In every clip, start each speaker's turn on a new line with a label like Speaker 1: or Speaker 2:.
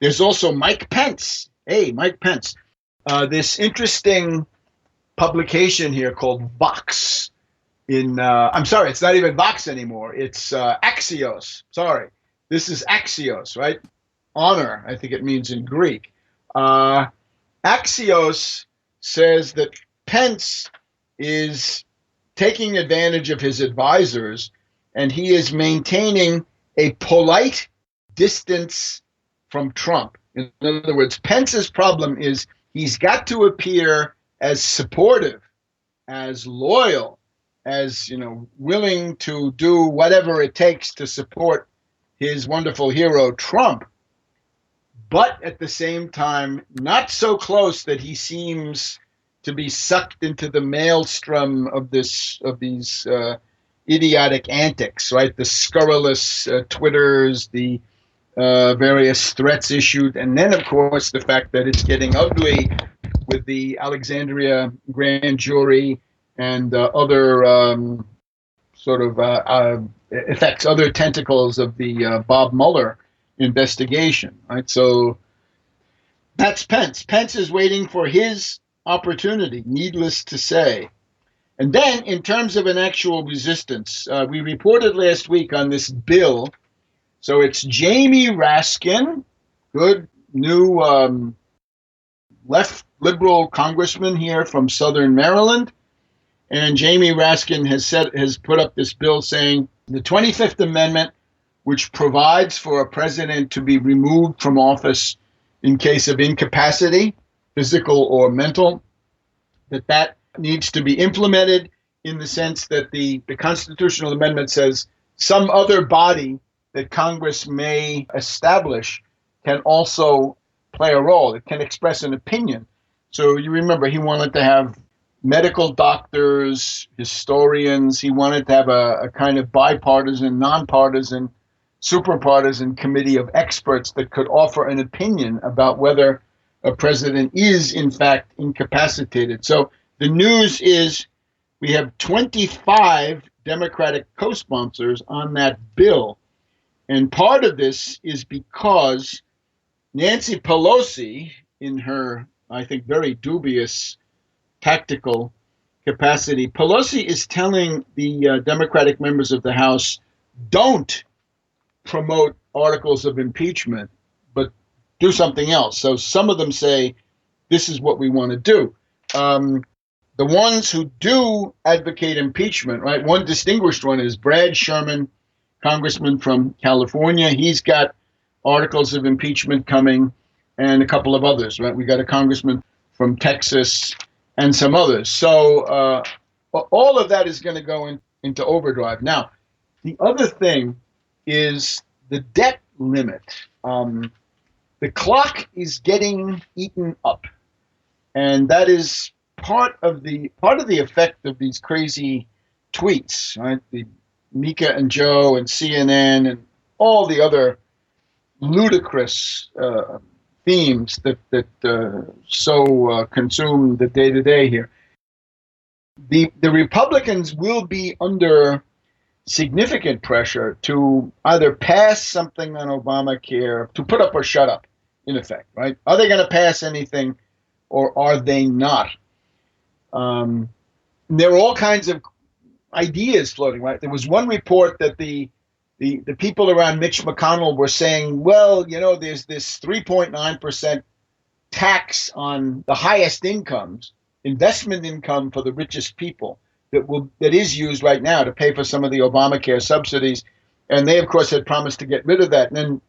Speaker 1: There's also Mike Pence. Hey, Mike Pence. This interesting publication here called Vox. I'm sorry, it's not even Vox anymore. It's Axios. Sorry. This is Axios, right? Honor, I think it means in Greek. Axios says that Pence is taking advantage of his advisors, and he is maintaining a polite distance from Trump. In other words, Pence's problem is he's got to appear as supportive, as loyal, as willing to do whatever it takes to support his wonderful hero Trump, but at the same time not so close that he seems to be sucked into the maelstrom of these idiotic antics, right? The scurrilous Twitters, the various threats issued, and then, of course, the fact that it's getting ugly with the Alexandria grand jury and other effects, other tentacles of the Bob Mueller investigation, right? So that's Pence. Pence is waiting for his opportunity, needless to say. And then, in terms of an actual resistance, we reported last week on this bill. So it's Jamie Raskin, good new left liberal congressman here from Southern Maryland. And Jamie Raskin has put up this bill saying the 25th Amendment, which provides for a president to be removed from office in case of incapacity, physical or mental, that needs to be implemented in the sense that the constitutional amendment says some other body that Congress may establish can also play a role. It can express an opinion. So you remember he wanted to have medical doctors, historians. He wanted to have a kind of bipartisan, nonpartisan, superpartisan committee of experts that could offer an opinion about whether a president is, in fact, incapacitated. So the news is we have 25 Democratic co-sponsors on that bill. And part of this is because Nancy Pelosi, in her, I think, very dubious tactical capacity, Pelosi is telling the Democratic members of the House, don't promote articles of impeachment, but do something else. So some of them say, this is what we want to do. The ones who do advocate impeachment, right? One distinguished one is Brad Sherman, congressman from California. He's got articles of impeachment coming, and a couple of others, right? We got a congressman from Texas and some others. So all of that is going to go into overdrive. Now, the other thing is the debt limit. The clock is getting eaten up, and that is part of the effect of these crazy tweets, right? The Mika and Joe and CNN and all the other ludicrous themes that so consume the day-to-day here. The Republicans will be under significant pressure to either pass something on Obamacare, to put up or shut up, in effect, right? Are they going to pass anything or are they not? There are all kinds of ideas floating, right? There was one report that the people around Mitch McConnell were saying, well, there's this 3.9% tax on the highest incomes, investment income for the richest people that is used right now to pay for some of the Obamacare subsidies. And they, of course, had promised to get rid of that. And then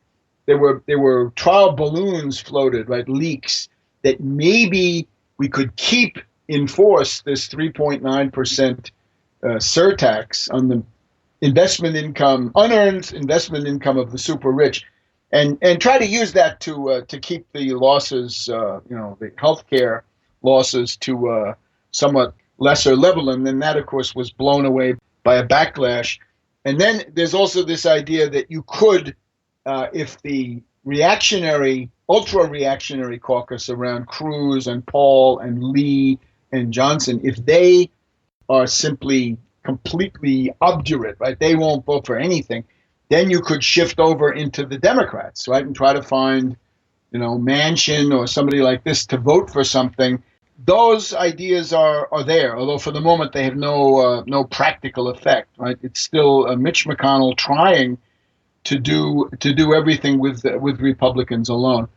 Speaker 1: there were trial balloons floated, right? Leaks that maybe we could keep in force this 3.9% surtax on the investment income, unearned investment income of the super rich, and try to use that to keep the losses, the healthcare losses to somewhat lesser level. And then that, of course, was blown away by a backlash. And then there's also this idea that you could, if the ultra-reactionary caucus around Cruz and Paul and Lee and Johnson, if they are simply completely obdurate, right, they won't vote for anything, then you could shift over into the Democrats, right, and try to find, Manchin or somebody like this to vote for something. Those ideas are there, although for the moment they have no practical effect. Right? It's still Mitch McConnell trying to do everything with Republicans alone.